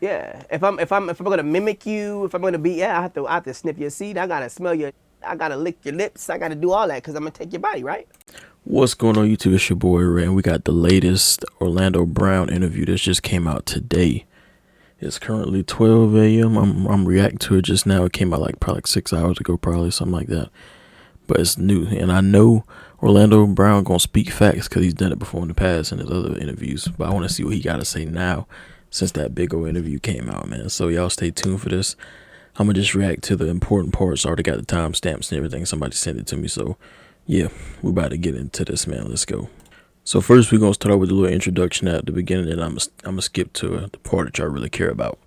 Yeah, if I'm gonna mimic you, if I'm gonna be, yeah, I have to sniff your seed. I gotta smell your, I gotta lick your lips. I gotta do all that because I'm gonna take your body, right? What's going on YouTube? It's your boy Ray, and we got the latest Orlando Brown interview that just came out today. It's currently 12 a.m. I'm reacting to it just now. It came out probably 6 hours ago, probably something like that. But it's new, and I know Orlando Brown gonna speak facts because he's done it before in the past in his other interviews. But I want to see what he got to say now since that big old interview came out, man. So y'all stay tuned for this. I'm gonna just react to the important parts. I already got the timestamps and everything. Somebody sent it to me, so yeah, we're about to get into this, man. Let's go. So first, we're gonna start out with a little introduction at the beginning, and I'm gonna skip to the part that y'all really care about.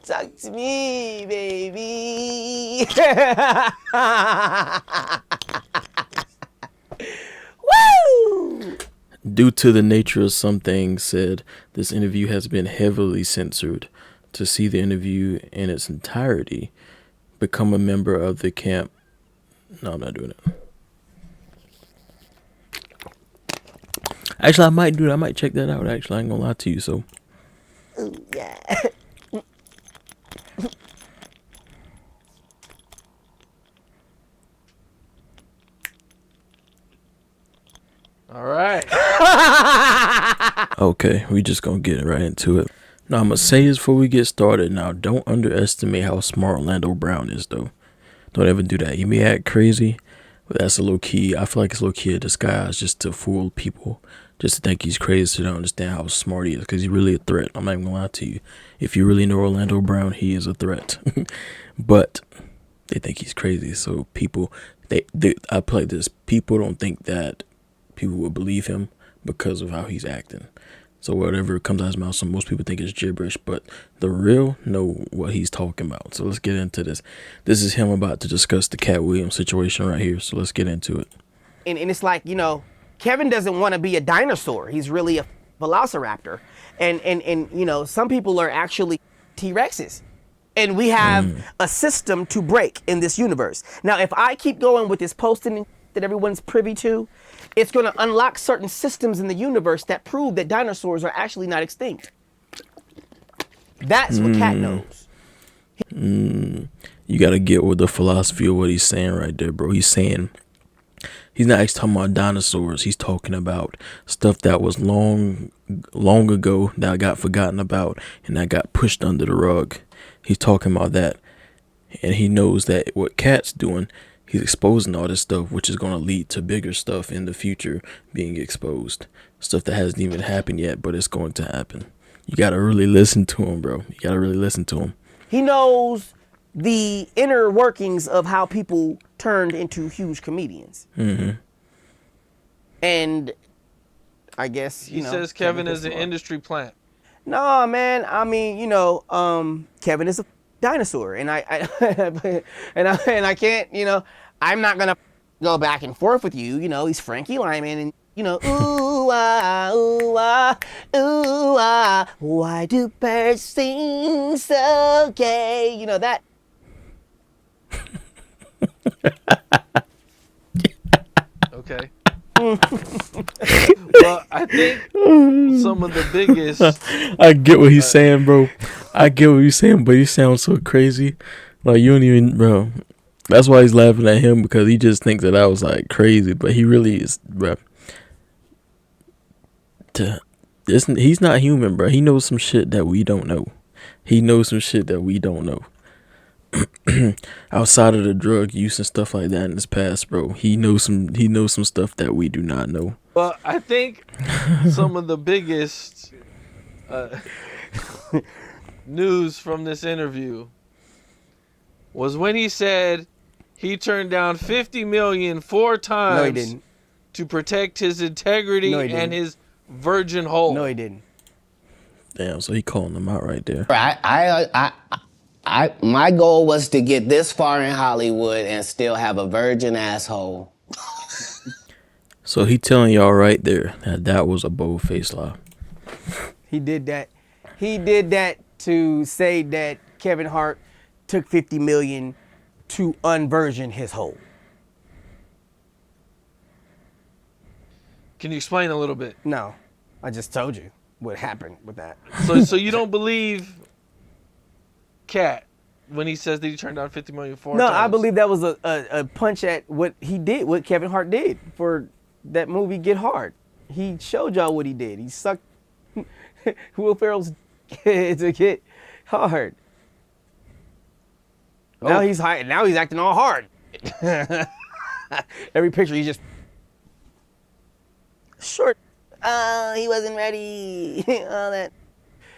Talk to me, baby. Woo! Due to the nature of some things said, this interview has been heavily censored. To see the interview in its entirety, become a member of the camp. No, I'm not doing it. Actually, I might do it. I might check that out. Actually, I ain't gonna lie to you. So, Ooh, yeah. All right. okay, we just gonna get right into it. Now, I'm gonna say this before we get started. Now, don't underestimate how smart Orlando Brown is, though. Don't ever do that. He may act crazy, but that's a low key. I feel like it's low key a disguise just to fool people, just to think he's crazy so they don't understand how smart he is. Because he's really a threat. I'm not even gonna lie to you. If you really know Orlando Brown, he is a threat. But they think he's crazy. So people, I play this. People don't think that people will believe him because of how he's acting. So whatever comes out of his mouth, so most people think it's gibberish, but the real know what he's talking about. So let's get into this. This is him about to discuss the Katt Williams situation right here. So let's get into it. And it's like, Kevin doesn't want to be a dinosaur. He's really a velociraptor. And some people are actually T-Rexes. And we have a system to break in this universe. Now, if I keep going with this posting that everyone's privy to, it's going to unlock certain systems in the universe that prove that dinosaurs are actually not extinct. That's what Katt knows. You got to get with the philosophy of what he's saying right there, bro. He's saying, he's not actually talking about dinosaurs. He's talking about stuff that was long ago that got forgotten about and that got pushed under the rug. He's talking about that. And he knows that what Katt's doing, he's exposing all this stuff, which is going to lead to bigger stuff in the future being exposed. Stuff that hasn't even happened yet, but it's going to happen. You got to really listen to him, bro. You got to really listen to him. He knows the inner workings of how people turned into huge comedians. And I guess, He says Kevin is an industry plant. No, man. I mean, Kevin is a dinosaur, and I and I can't, I'm not gonna go back and forth with you. He's Frankie Lyman, and ooh ah, why do birds sing so gay? That. Okay. Well, I think some of the biggest. I get what he's saying, bro. I get what he's saying, but he sounds so crazy. Like, you don't even, bro. That's why he's laughing at him, because he just thinks that I was like crazy, but he really is, bro. He's not human, bro. He knows some shit that we don't know. He knows some shit that we don't know. Outside of the drug use and stuff like that in his past, bro, he knows some stuff that we do not know. Well, I think some of the biggest news from this interview was when he said he turned down $50 million 4 times. No, he didn't. To protect his integrity and his virgin hole. No, he didn't. Damn, so he calling them out right there. My goal was to get this far in Hollywood and still have a virgin asshole. So he telling y'all right there that was a bold-faced lie. He did that. He did that to say that Kevin Hart took $50 million to unvirgin his hole. Can you explain a little bit? No, I just told you what happened with that. So you don't believe Katt when he says that he turned down 50 million four No, times? I believe that was a punch at what he did, what Kevin Hart did for that movie Get Hard. He showed y'all what he did. He sucked Will Ferrell's to get hard. Now he's high. Now he's acting all hard. Every picture he's just short. He wasn't ready. All that.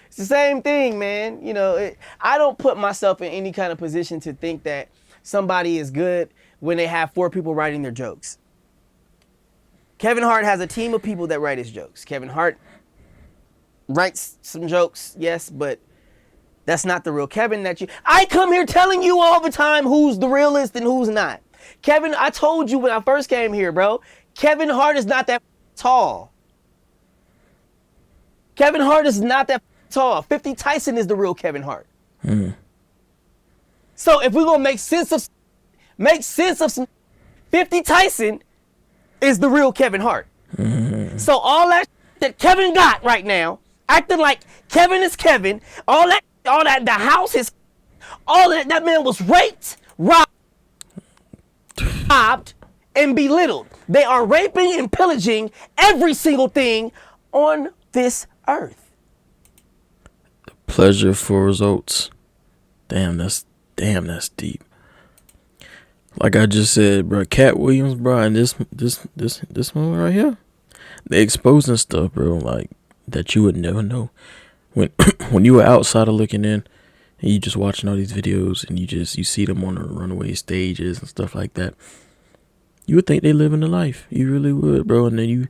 It's the same thing, man. You know, I don't put myself in any kind of position to think that somebody is good when they have 4 people writing their jokes. Kevin Hart has a team of people that write his jokes. Kevin Hart writes some jokes, yes, but that's not the real Kevin that you... I come here telling you all the time who's the realist and who's not. Kevin, I told you when I first came here, bro, Kevin Hart is not that tall. Kevin Hart is not that tall. 50 Tyson is the real Kevin Hart. So if we're gonna make sense of some 50 Tyson is the real Kevin Hart. So all that Kevin got right now, acting like Kevin is Kevin, all that the house is, all that man was raped, robbed, and belittled. They are raping and pillaging every single thing on this earth. Pleasure for results. Damn, that's deep. Like I just said, bro, Katt Williams, bro, and this one right here, they exposing stuff, bro, like that you would never know when when you were outside of looking in, and you just watching all these videos, and you see them on the runaway stages and stuff like that. You would think they living the life. You really would, bro, and then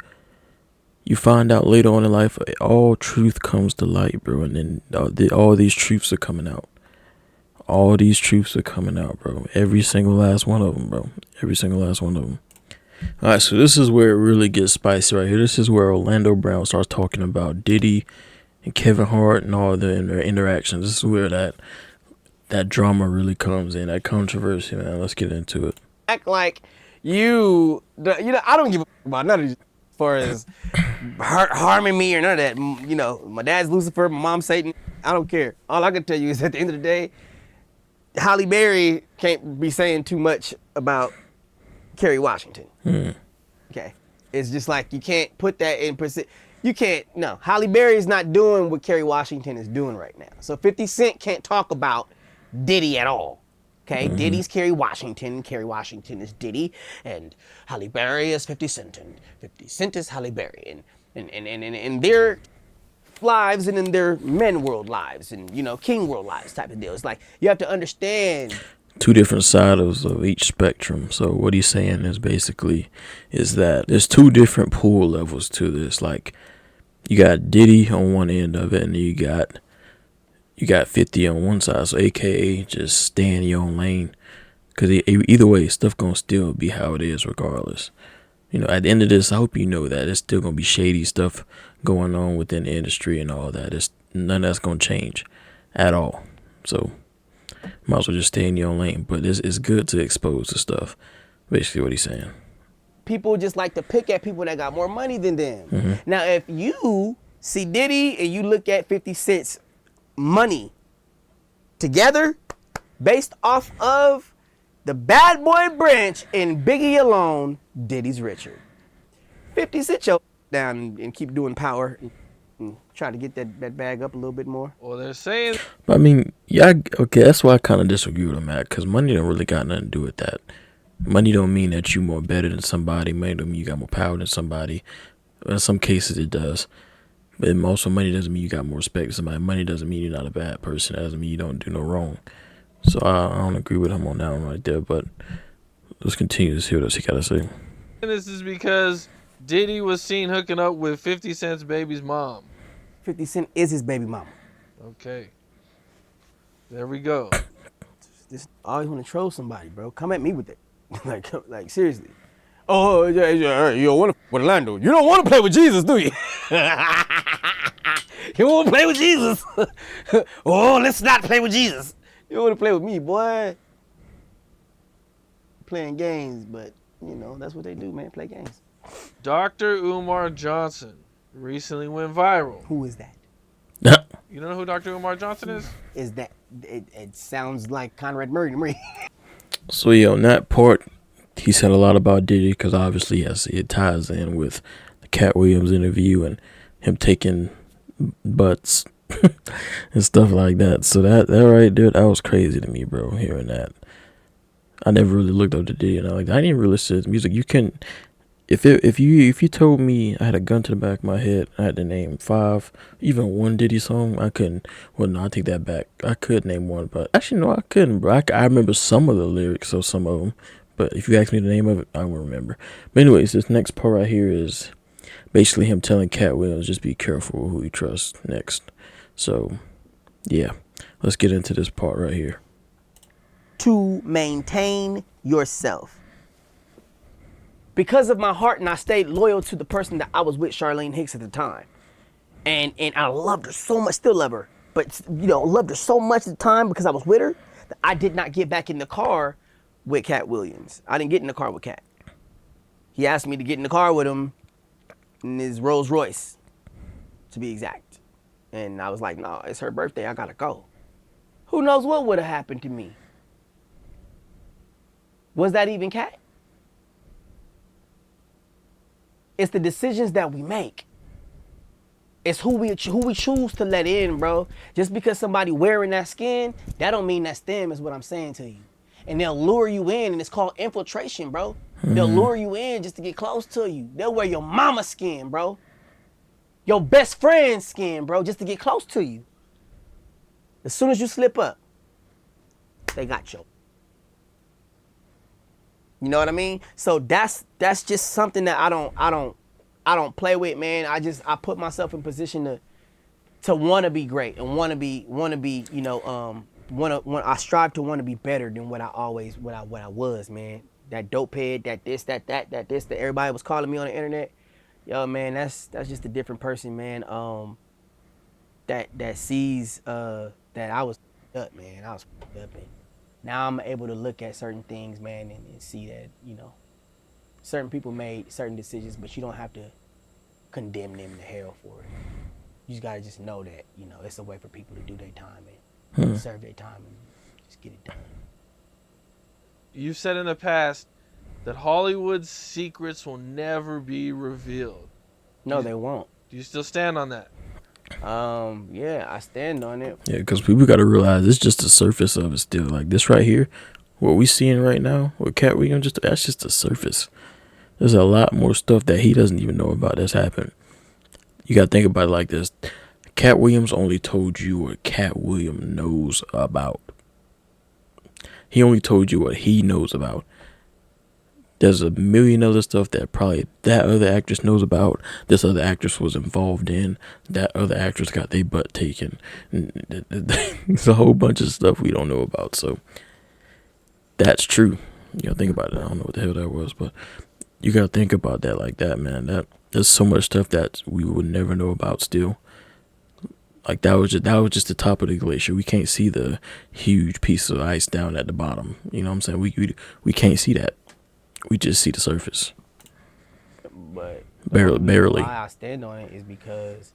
you find out later on in life, all truth comes to light, bro, and then all these truths are coming out. All these truths are coming out, bro. Every single last one of them, bro. Every single last one of them. All right, so this is where it really gets spicy right here. This is where Orlando Brown starts talking about Diddy and Kevin Hart and all their interactions. This is where that drama really comes in, that controversy, man. Let's get into it. Act like I don't give a about none of these as far as harming me or none of that. You know, my dad's Lucifer, my mom's Satan. I don't care. All I can tell you is at the end of the day, Halle Berry can't be saying too much about Kerry Washington. Okay. It's just like you can't put that in percent. You can't, no. Halle Berry is not doing what Kerry Washington is doing right now. So 50 Cent can't talk about Diddy at all. Okay? Diddy's Kerry Washington is Diddy, and Halle Berry is 50 Cent, and 50 Cent is Halle Berry. And their lives and in their men world lives and, you know, king world lives type of deal. It's like you have to understand 2 different sides of each spectrum. So what he's saying is basically is that there's 2 different pool levels to this. Like you got Diddy on one end of it, and you got 50 on one side. So AKA just stay in your own lane, because either way stuff gonna still be how it is regardless. You know, at the end of this, I hope you know that there's still gonna be shady stuff going on within the industry and all that. It's none of that's gonna change at all. So might as well just stay in your own lane. But it's good to expose the stuff. Basically what he's saying. people just like to pick at people that got more money than them. Now, if you see Diddy and you look at 50 Cent's money together, based off of the Bad Boy branch and Biggie alone, Diddy's richer. 50 Cent your down and keep doing power and try to get that bag up a little bit more. Well, they're saying. I mean, yeah, okay, that's why I kind of disagree with him at, because money don't really got nothing to do with that. Money don't mean that you more better than somebody. Money don't mean you got more power than somebody. In some cases it does. But also money doesn't mean you got more respect than somebody. Money doesn't mean you're not a bad person. It doesn't mean you don't do no wrong. So I don't agree with him on that one right there. But let's continue to see what else he got to say. This is because Diddy was seen hooking up with 50 Cent's baby's mom. 50 Cent is his baby mama. Okay. There we go. Just always want to troll somebody, bro. Come at me with it. like seriously. Oh, yeah, you don't want to with Orlando. You don't want to play with Jesus, do you? You want to play with Jesus? Oh, let's not play with Jesus. You don't want to play with me, boy. playing games, but you know that's what they do, man. Play games. Dr. Umar Johnson recently went viral. Who is that? You don't know who Dr. Umar Johnson is? Is that? It sounds like Conrad Murray to me. So yeah, on that part, he said a lot about Diddy because obviously, yes, it ties in with the Katt Williams interview and him taking butts and stuff like that. So that right there, that was crazy to me, bro. Hearing that, I never really looked up to Diddy, and I didn't really listen to his music. You can, if you told me I had a gun to the back of my head, I had to name 5, even one Diddy song, I couldn't. Well, no, I take that back. I could name one, but actually no, I couldn't, bro. I remember some of the lyrics of some of them, but if you ask me the name of it, I won't remember. But anyways, this next part right here is basically him telling Katt Williams just be careful who you trust next. So yeah, let's get into this part right here. To maintain yourself. Because of my heart, and I stayed loyal to the person that I was with, Charlene Hicks, at the time. And I loved her so much, still love her. But, you know, loved her so much at the time because I was with her that I did not get back in the car with Katt Williams. I didn't get in the car with Katt. He asked me to get in the car with him in his Rolls Royce, to be exact. And I was like, no, it's her birthday, I gotta go. Who knows what would have happened to me? Was that even Katt? It's the decisions that we make. It's who we choose to let in, bro. Just because somebody wearing that skin, that don't mean that's them, is what I'm saying to you. And they'll lure you in, and it's called infiltration, bro. They'll lure you in just to get close to you. They'll wear your mama's skin, bro. Your best friend's skin, bro, just to get close to you. As soon as you slip up, they got you. You know what I mean? So that's just something that I don't play with, man. I put myself in position to want to be great and want to be, you know, I strive to want to be better than what I was, man. That dope head, that this, that everybody was calling me on the internet. Yo, man, that's just a different person, man. That sees that I was up, man. I was up, and now I'm able to look at certain things, man, and see that, you know, certain people made certain decisions, but you don't have to condemn them to hell for it. You just gotta just know that, you know, it's a way for people to do their time and serve their time and just get it done. You've said in the past that Hollywood's secrets will never be revealed. No, they won't. Do you still stand on that? Yeah, I stand on it. Yeah, because people got to realize it's just the surface of it still. Like this right here, what we seeing right now with Katt Williams, that's just the surface. There's a lot more stuff that he doesn't even know about that's happened. You got to think about it like this. Katt Williams only told you what Katt Williams knows about. He only told you what he knows about. There's a million other stuff that probably that other actress knows about. This other actress was involved in. That other actress got their butt taken. There's a whole bunch of stuff we don't know about. So that's true. You gotta think about it. I don't know what the hell that was, but you gotta think about that like that, man. There's so much stuff that we would never know about still. Like that was just the top of the glacier. We can't see the huge piece of ice down at the bottom. You know what I'm saying? We can't see that. We just see the surface. But barely. Why I stand on it is because,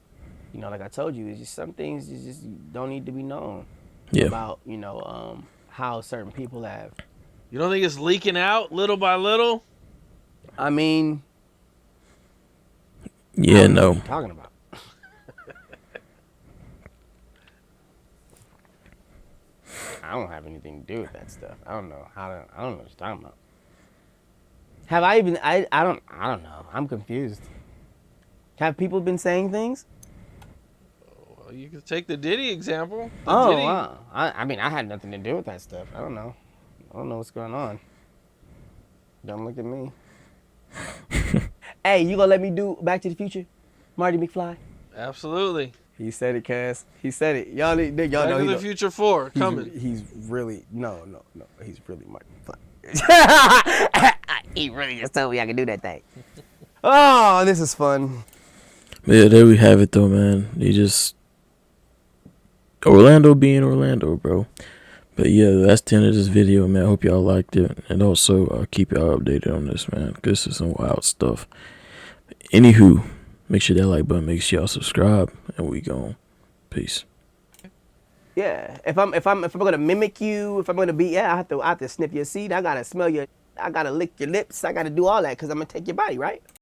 you know, like I told you, it's just some things just don't need to be known. Yeah. About, you know, how certain people have. You don't think it's leaking out little by little? I mean. Yeah, I don't know no. what you're talking about. I don't have anything to do with that stuff. I don't know I don't know what you're talking about. Have I even? I don't know. I'm confused. Have people been saying things? Well, you could take the Diddy example. Diddy. Wow. I mean, I had nothing to do with that stuff. I don't know what's going on. Don't look at me. Hey, you gonna let me do Back to the Future, Marty McFly? Absolutely. He said it, Cass. He said it. Y'all know. Back to the Future 4 coming. He's really no. He's really Marty McFly. He really just told me I could do that thing. Oh, this is fun. Yeah, there we have it though, man. You just Orlando being Orlando, bro. But yeah, that's the end of this video, man. I hope y'all liked it. And also, keep y'all updated on this, man. This is some wild stuff. Anywho, make sure that like button, make sure y'all subscribe, and we gone. Peace. Yeah. If I'm gonna mimic you, if I'm gonna be, I have to sniff your seed. I gotta smell your, I gotta lick your lips. I gotta do all that because I'm gonna take your body, right?